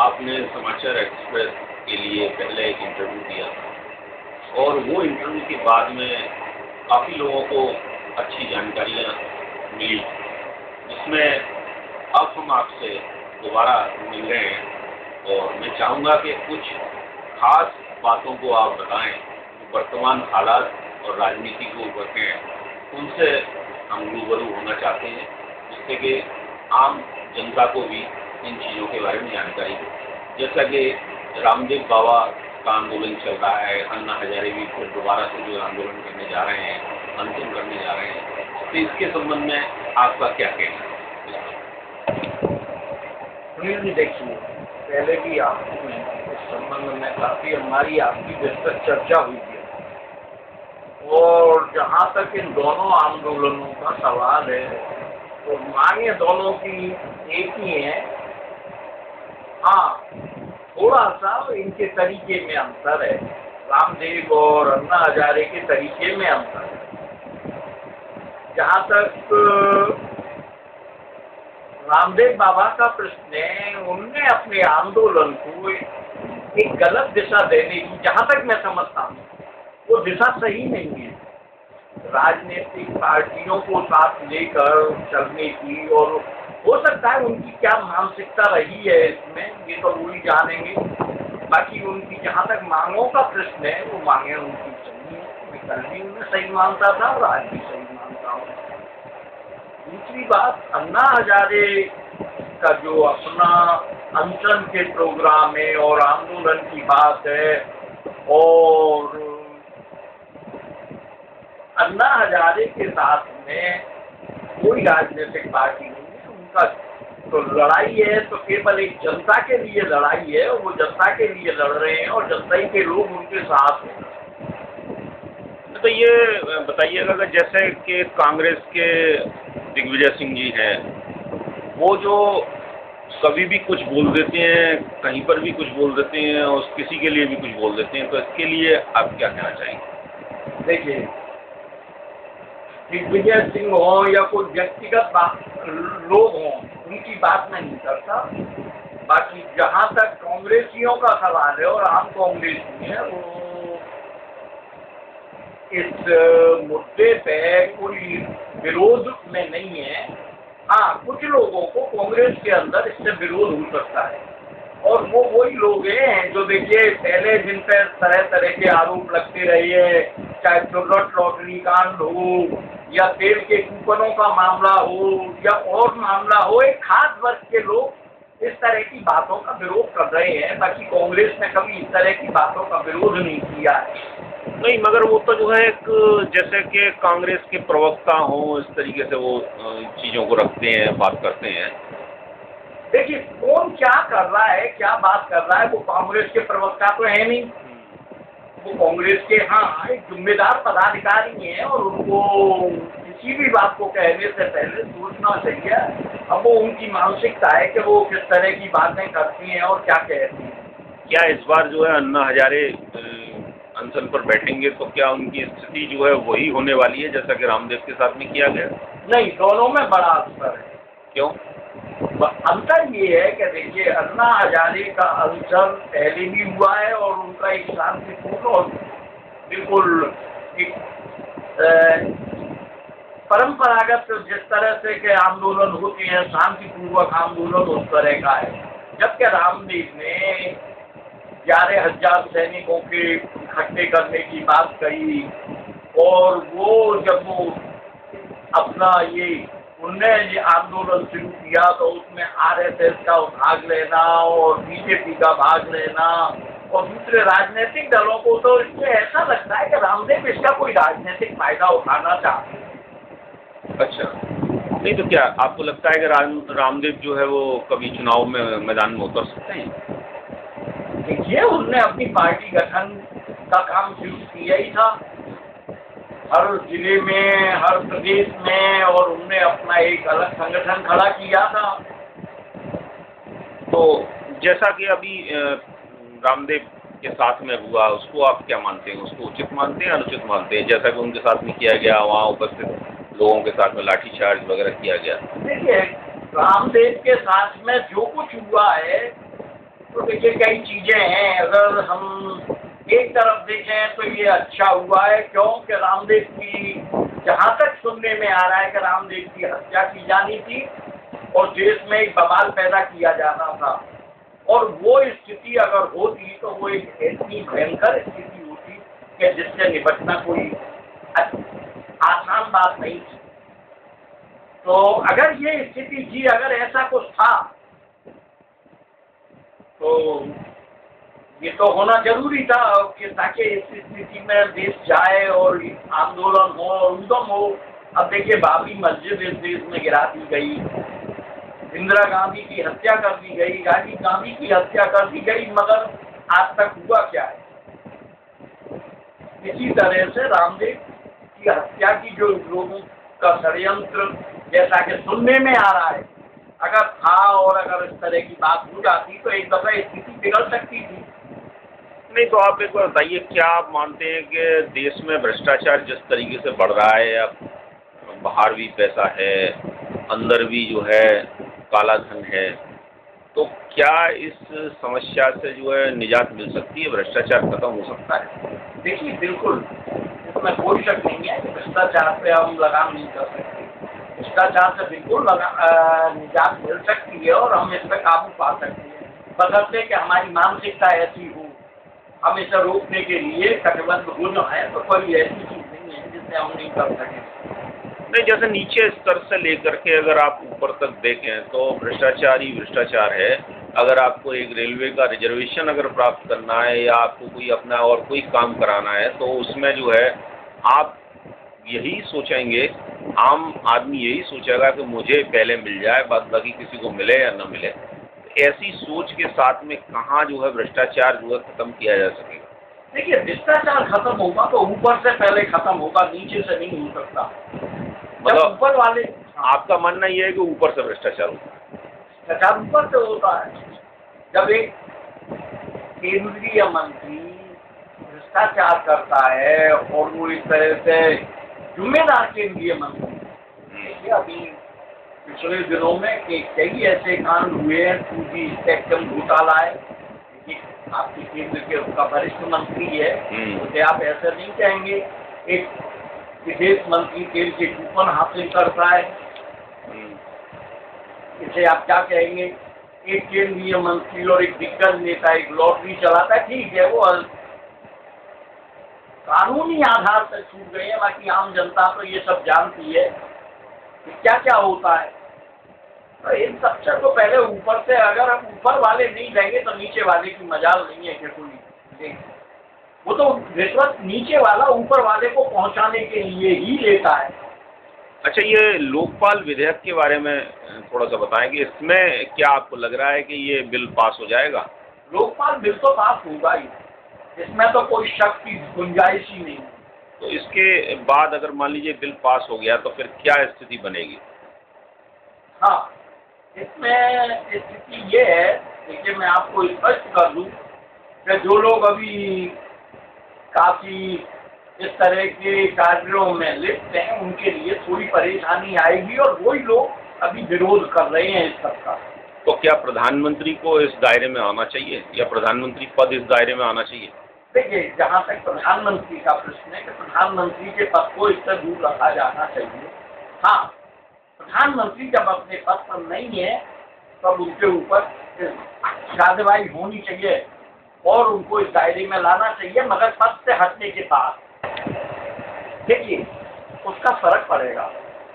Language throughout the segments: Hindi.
आपने समाचार एक्सप्रेस के लिए पहले एक इंटरव्यू दिया था और वो इंटरव्यू के बाद में काफ़ी लोगों को अच्छी जानकारियाँ मिली, जिसमें अब हम आपसे दोबारा मिल रहे हैं और मैं चाहूँगा कि कुछ खास बातों को आप बताएं जो वर्तमान हालात और राजनीति को ऊपर हैं, उनसे हम रूबरू होना चाहते हैं, जिससे कि आम जनता को भी इन चीज़ों के बारे में जानकारी हो। जैसा कि रामदेव बाबा का आंदोलन चल रहा है, अन्ना हजारे भी फिर दोबारा से जो आंदोलन करने जा रहे हैं, अंतिम करने जा रहे हैं, तो इसके संबंध में आपका क्या कहना है? सुनील जी, देखिए, पहले भी आपको इस संबंध में काफ़ी हमारी आपकी विस्तृत चर्चा हुई थी और जहाँ तक इन दोनों आंदोलनों का सवाल है तो मांगे दोनों की एक ही है। हाँ, थोड़ा सा इनके तरीके में अंतर है, रामदेव और अन्ना हजारे के तरीके में अंतर है। जहाँ तक रामदेव बाबा का प्रश्न है, उनने अपने आंदोलन को एक गलत दिशा देने की, जहाँ तक मैं समझता हूँ, वो दिशा सही नहीं है। राजनीतिक पार्टियों को साथ लेकर चलने की, और हो सकता है उनकी क्या मानसिकता रही है इसमें, ये तो वो ही जानेंगे। बाकी उनकी जहाँ तक मांगों का प्रश्न है, वो मांगे उनकी सही है। मैं कल भी उन्हें सही मानता था और आज भी सही मानता हूँ। दूसरी बात, अन्ना हजारे का जो अपना अनशन के प्रोग्राम है और आंदोलन की बात है, और अन्ना हजारे के साथ में कोई राजनीतिक पार्टी नहीं है। उनका तो लड़ाई है तो केवल एक जनता के लिए लड़ाई है, वो जनता के लिए लड़ रहे हैं और जनता ही के लोग उनके साथ हैं। तो ये बताइएगा कि जैसे कि कांग्रेस के दिग्विजय सिंह जी हैं, वो जो कभी भी कुछ बोल देते हैं, कहीं पर भी कुछ बोल देते हैं और किसी के लिए भी कुछ बोल देते हैं, तो इसके लिए आप क्या कहना चाहेंगे? देखिए, दिग्विजय सिंह हो या कोई व्यक्तिगत लोग हों, उनकी बात मैं नहीं करता। बाकी जहाँ तक कांग्रेसियों का सवाल है और आम कांग्रेसी है, वो इस मुद्दे पे कोई विरोध में नहीं है। हाँ, कुछ लोगों को कांग्रेस के अंदर इससे विरोध हो सकता है, और वो वही लोग हैं जो, देखिए, पहले जिन पर तरह तरह के आरोप लगते रहे हैं, चाहे चुर्रट लॉटरी कांड हो या तेल के कूपनों का मामला हो या और मामला हो, एक खास वर्ग के लोग इस तरह की बातों का विरोध कर रहे हैं। बाकी कांग्रेस ने कभी इस तरह की बातों का विरोध नहीं किया है। नहीं, मगर वो तो जो है एक, जैसे कि कांग्रेस के प्रवक्ता हों, इस तरीके से वो चीज़ों को रखते हैं, बात करते हैं। देखिए, कौन क्या कर रहा है, क्या बात कर रहा है, वो कांग्रेस के प्रवक्ता तो है नहीं। वो कांग्रेस के, हाँ, एक जिम्मेदार पदाधिकारी हैं और उनको किसी भी बात को कहने से पहले सोचना चाहिए। अब वो उनकी मानसिकता है कि वो किस तरह की बातें करती हैं और क्या कहती हैं। क्या इस बार जो है अन्ना हजारे अनशन पर बैठेंगे तो क्या उनकी स्थिति जो है वही होने वाली है जैसा कि रामदेव के साथ में किया गया? नहीं, दोनों में बड़ा अंतर है। क्यों? अंतर ये है कि देखिए, अन्ना हजारे का अनशन पहले भी हुआ है और उनका एक शांतिपूर्ण और बिल्कुल एक परंपरागत जिस तरह से के आंदोलन होते हैं, शांतिपूर्वक आंदोलन उस तरह का है। जबकि रामदेव ने 11,000 सैनिकों के इकट्ठे करने की बात कही, और वो जब वो अपना उनने ये आंदोलन शुरू किया तो उसमें आरएसएस का भाग लेना और बीजेपी का भाग लेना और दूसरे राजनीतिक दलों को, तो इससे ऐसा लगता है कि रामदेव इसका कोई राजनीतिक फायदा उठाना चाहते हैं। अच्छा, नहीं तो क्या आपको लगता है कि रामदेव जो है वो कभी चुनाव में मैदान में उतर सकते हैं? देखिए, उनने अपनी पार्टी गठन का काम शुरू किया ही था, हर जिले में, हर प्रदेश में, और उनने अपना एक अलग संगठन खड़ा किया था। तो जैसा कि अभी रामदेव के साथ में हुआ, उसको आप क्या मानते हैं? उसको उचित मानते हैं, अनुचित मानते हैं? जैसा कि उनके साथ में किया गया, वहाँ उपस्थित लोगों के साथ में लाठीचार्ज वगैरह किया गया। देखिए, रामदेव के साथ में जो कुछ हुआ है तो देखिए कई चीजें हैं, अगर हम एक तरफ देखें तो ये अच्छा हुआ है, क्योंकि रामदेव की, जहाँ तक सुनने में आ रहा है कि रामदेव की हत्या की जानी थी और देश में एक बवाल पैदा किया जाना था, और वो स्थिति अगर होती तो वो एक ऐसी भयंकर स्थिति होती कि जिससे निपटना कोई आसान बात नहीं थी। तो अगर ये स्थिति थी, अगर ऐसा कुछ था, तो ये तो होना जरूरी था कि ताकि इस स्थिति में देश जाए और आंदोलन हो और उद्यम हो। अब देखिए बाबरी मस्जिद इस देश में गिरा दी गई, इंदिरा गांधी की हत्या कर दी गई, राजीव गांधी की हत्या कर दी गई, मगर आज तक हुआ क्या है? इसी तरह से रामदेव की हत्या की जो लोगों का षड्यंत्र, जैसा कि सुनने में आ रहा है, अगर था और अगर इस तरह की बात हो जाती तो एक दफा स्थिति बिगड़ सकती थी। नहीं, तो आप एक बार बताइए, क्या आप मानते हैं कि देश में भ्रष्टाचार जिस तरीके से बढ़ रहा है, अब बाहर भी पैसा है, अंदर भी जो है काला धन है, तो क्या इस समस्या से जो है निजात मिल सकती है, भ्रष्टाचार खत्म हो सकता है? देखिए बिल्कुल, इसमें कोई शक नहीं है कि भ्रष्टाचार पे हम लगाम नहीं कर सकते। भ्रष्टाचार से बिल्कुल निजात मिल सकती है और हम इस पर काबू पा सकते हैं, बशर्ते कि हमारी मानसिकता ऐसी हो। हम इसे रोकने के लिए कटिबद्ध हो जो है, तो कोई ऐसी चीज़ नहीं है जिससे हम नहीं कर सकें। नहीं, जैसे नीचे स्तर से लेकर के अगर आप ऊपर तक देखें तो भ्रष्टाचार ही भ्रष्टाचार है। अगर आपको एक रेलवे का रिजर्वेशन अगर प्राप्त करना है या आपको कोई अपना और कोई काम कराना है, तो उसमें जो है आप यही सोचेंगे, आम आदमी यही सोचेगा कि मुझे पहले मिल जाए, बाद बाकी किसी को मिले या न मिले। ऐसी सोच के साथ में कहाँ जो है भ्रष्टाचार जो है खत्म किया जा सकेगा? देखिए भ्रष्टाचार खत्म होगा तो ऊपर से पहले खत्म होगा, नीचे से नहीं हो सकता। मतलब ऊपर वाले, आपका मानना यह है कि ऊपर से भ्रष्टाचार होता है? भ्रष्टाचार ऊपर से होता है। जब एक केंद्रीय मंत्री भ्रष्टाचार करता है और वो इस तरह से जिम्मेदार केंद्रीय मंत्री, अभी पिछले दिनों में कई ऐसे कांड हुए हैं, 2G स्पेक्ट्रम घोटाला है, आपके केंद्र के उसका वरिष्ठ मंत्री है, उसे आप ऐसा नहीं कहेंगे। एक विदेश मंत्री तेल के कूपन हासिल करता है, इसे आप क्या कहेंगे? एक केंद्रीय मंत्री और एक दिग्गज नेता एक लॉटरी चलाता है, ठीक है, वो कानूनी आधार पर छूट गए हैं, बाकी आम जनता तो ये सब जानती है कि क्या क्या होता है। तो इन सबसे तो पहले ऊपर से, अगर हम ऊपर वाले नहीं देंगे तो नीचे वाले की मजाल नहीं है कि कोई दें। वो तो रिश्वत नीचे वाला ऊपर वाले को पहुंचाने के लिए ही लेता है। अच्छा, ये लोकपाल विधेयक के बारे में थोड़ा सा बताएं कि इसमें क्या आपको लग रहा है कि ये बिल पास हो जाएगा? लोकपाल बिल तो पास होगा ही, इसमें तो कोई शक की गुंजाइश ही नहीं। तो इसके बाद अगर मान लीजिए बिल पास हो गया तो फिर क्या स्थिति बनेगी? हाँ, इसमें स्थिति ये है, देखिए मैं आपको स्पष्ट कर दूं कि जो लोग अभी काफ़ी इस तरह के कार्यों में लिप्त हैं, उनके लिए थोड़ी परेशानी आएगी और वही लोग अभी विरोध कर रहे हैं इस सबका। तो क्या प्रधानमंत्री को इस दायरे में आना चाहिए या प्रधानमंत्री पद इस दायरे में आना चाहिए? देखिए, जहाँ तक प्रधानमंत्री का प्रश्न है कि प्रधानमंत्री के पद को इससे दूर रखा जाना चाहिए। हाँ, प्रधानमंत्री जब अपने पद पर नहीं है तब उनके ऊपर कार्रवाई होनी चाहिए और उनको इस दायरे में लाना चाहिए, मगर पद से हटने के बाद देखिए उसका फर्क पड़ेगा।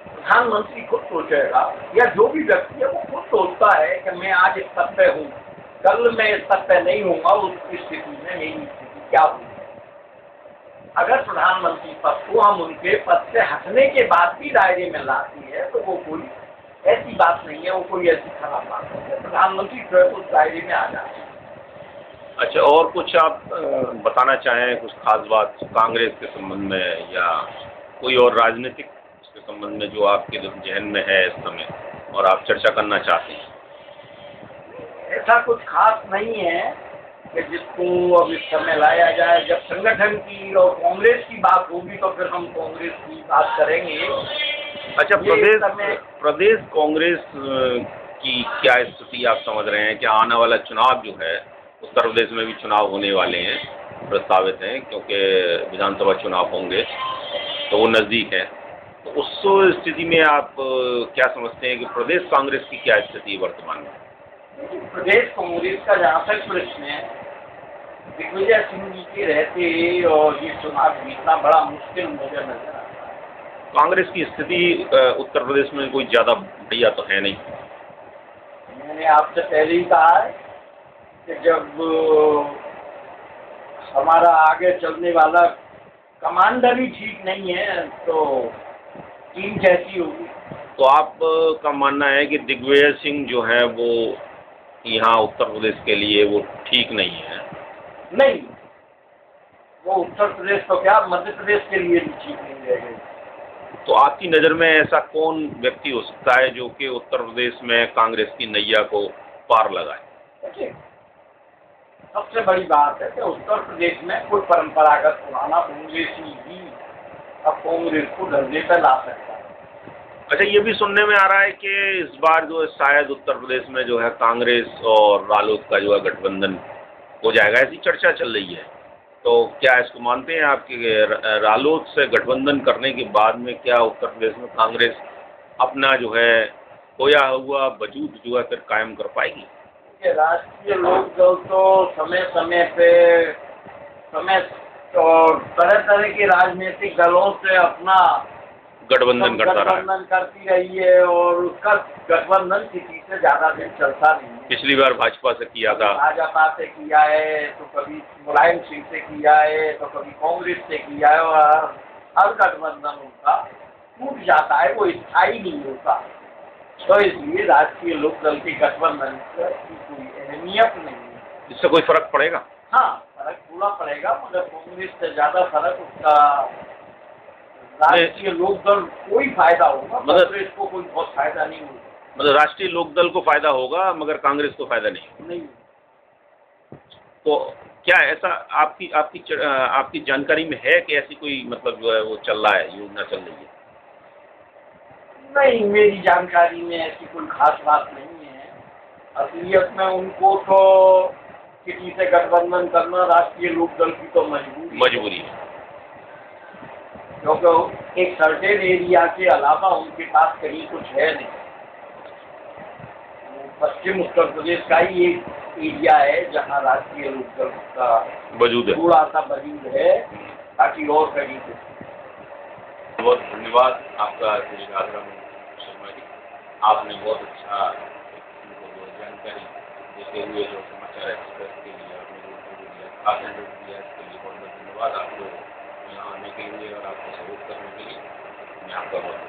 प्रधानमंत्री खुद सोचेगा या जो भी व्यक्ति है वो खुद सोचता है कि मैं आज इस पद पे हूँ, कल मैं इस पद पे नहीं हूँगा, उस स्थिति में मेरी स्थिति क्या होगी। अगर प्रधानमंत्री पद को हम उनके पद से हटने के बाद भी दायरे में लाती है तो वो कोई ऐसी बात नहीं है, वो कोई ऐसी खराब बात नहीं है। प्रधानमंत्री स्वयं उस दायरे में आ जाते हैं। अच्छा, और कुछ आप बताना चाहें, कुछ खास बात कांग्रेस के संबंध में या कोई और राजनीतिक के संबंध में जो आपके जहन में है इस समय और आप चर्चा करना चाहते हैं? ऐसा कुछ खास नहीं है कि जिसको अब इस समय लाया जाए। जब संगठन की और कांग्रेस की बात होगी तो फिर हम कांग्रेस की बात करेंगे। अच्छा, प्रदेश कांग्रेस की क्या स्थिति आप समझ रहे हैं? क्या आने वाला चुनाव जो है, उत्तर प्रदेश में भी चुनाव होने वाले हैं, प्रस्तावित हैं, क्योंकि विधानसभा चुनाव होंगे तो वो नज़दीक है। तो उस स्थिति में आप क्या समझते हैं कि प्रदेश कांग्रेस की क्या स्थिति है वर्तमान में? प्रदेश कांग्रेस का जहाँ तक प्रश्न है, दिग्विजय सिंह जी के रहते और ये चुनाव जीतना बड़ा मुश्किल मुझे नजर आता है। कांग्रेस की स्थिति उत्तर प्रदेश में कोई ज़्यादा बढ़िया तो है नहीं। मैंने आपसे पहले ही कहा है कि जब हमारा आगे चलने वाला कमांडर ही ठीक नहीं है तो टीम कैसी होगी? तो आपका मानना है कि दिग्विजय सिंह जो है वो यहाँ उत्तर प्रदेश के लिए वो ठीक नहीं है? नहीं, वो उत्तर प्रदेश तो क्या मध्य प्रदेश के लिए भी ठीक नहीं रहेगी। तो आपकी नज़र में ऐसा कौन व्यक्ति हो सकता है जो कि उत्तर प्रदेश में कांग्रेस की नैया को पार लगाए? देखिए, सबसे बड़ी बात है कि उत्तर प्रदेश में कोई परंपरागत पुराना कांग्रेसी ही अब कांग्रेस को धरने पर ला सकता है। अच्छा, ये भी सुनने में आ रहा है कि इस बार जो है शायद उत्तर प्रदेश में जो है कांग्रेस और रालोद का जो है गठबंधन हो जाएगा, ऐसी चर्चा चल रही है। तो क्या इसको मानते हैं आप कि रालोद से गठबंधन करने के बाद में क्या उत्तर प्रदेश में कांग्रेस अपना जो है खोया हुआ वजूद जो है फिर कायम कर पाएगी? राष्ट्रीय लोक दल तो समय समय पे और तरह तरह के राजनीतिक दलों से अपना गठबंधन करती रही है और उसका गठबंधन किसी से ज्यादा दिन चलता नहीं है। पिछली बार भाजपा से किया था, भाजपा से किया है, तो कभी मुलायम सिंह से किया है, तो कभी कांग्रेस से किया है, और हर गठबंधन उनका टूट जाता है, वो स्थायी नहीं होता। तो इसलिए राष्ट्रीय लोक दल के गठबंधन की कोई अहमियत नहीं है। इससे कोई फर्क पड़ेगा? हाँ, फर्क पूरा पड़ेगा, मगर कांग्रेस से ज्यादा फर्क उसका राष्ट्रीय लोकदल कोई फायदा होगा, कांग्रेस को कोई बहुत फायदा नहीं होगा। मतलब राष्ट्रीय लोकदल को फायदा होगा मगर कांग्रेस को फायदा नहीं। तो क्या ऐसा आपकी जानकारी में है कि ऐसी कोई मतलब जो है वो चल रहा है, योजना चल रही है? नहीं, मेरी जानकारी में ऐसी कोई खास बात नहीं है। असलियत में उनको तो किसी से गठबंधन करना राष्ट्रीय लोकदल की तो मजबूरी है, क्योंकि एक सर्टेन एरिया के अलावा उनके पास कहीं कुछ है नहीं। पश्चिम उत्तर प्रदेश का ही एक एरिया है जहां राष्ट्रीय लोकदल का वजूद है, थोड़ा सा वजूद है, बाकी और कहीं कुछ। बहुत धन्यवाद आपका श्री राजाराम शर्मा जी, आपने बहुत अच्छा जानकारी देते हुए जो समाचार एक्सप्रेस के लिए आपने जो इंटरव्यू दिया, खास इंटरव्यू दिया, इसके लिए बहुत बहुत धन्यवाद आपको यहाँ आने के लिए और आपको सहयोग करने के लिए। मैं आपका बहुत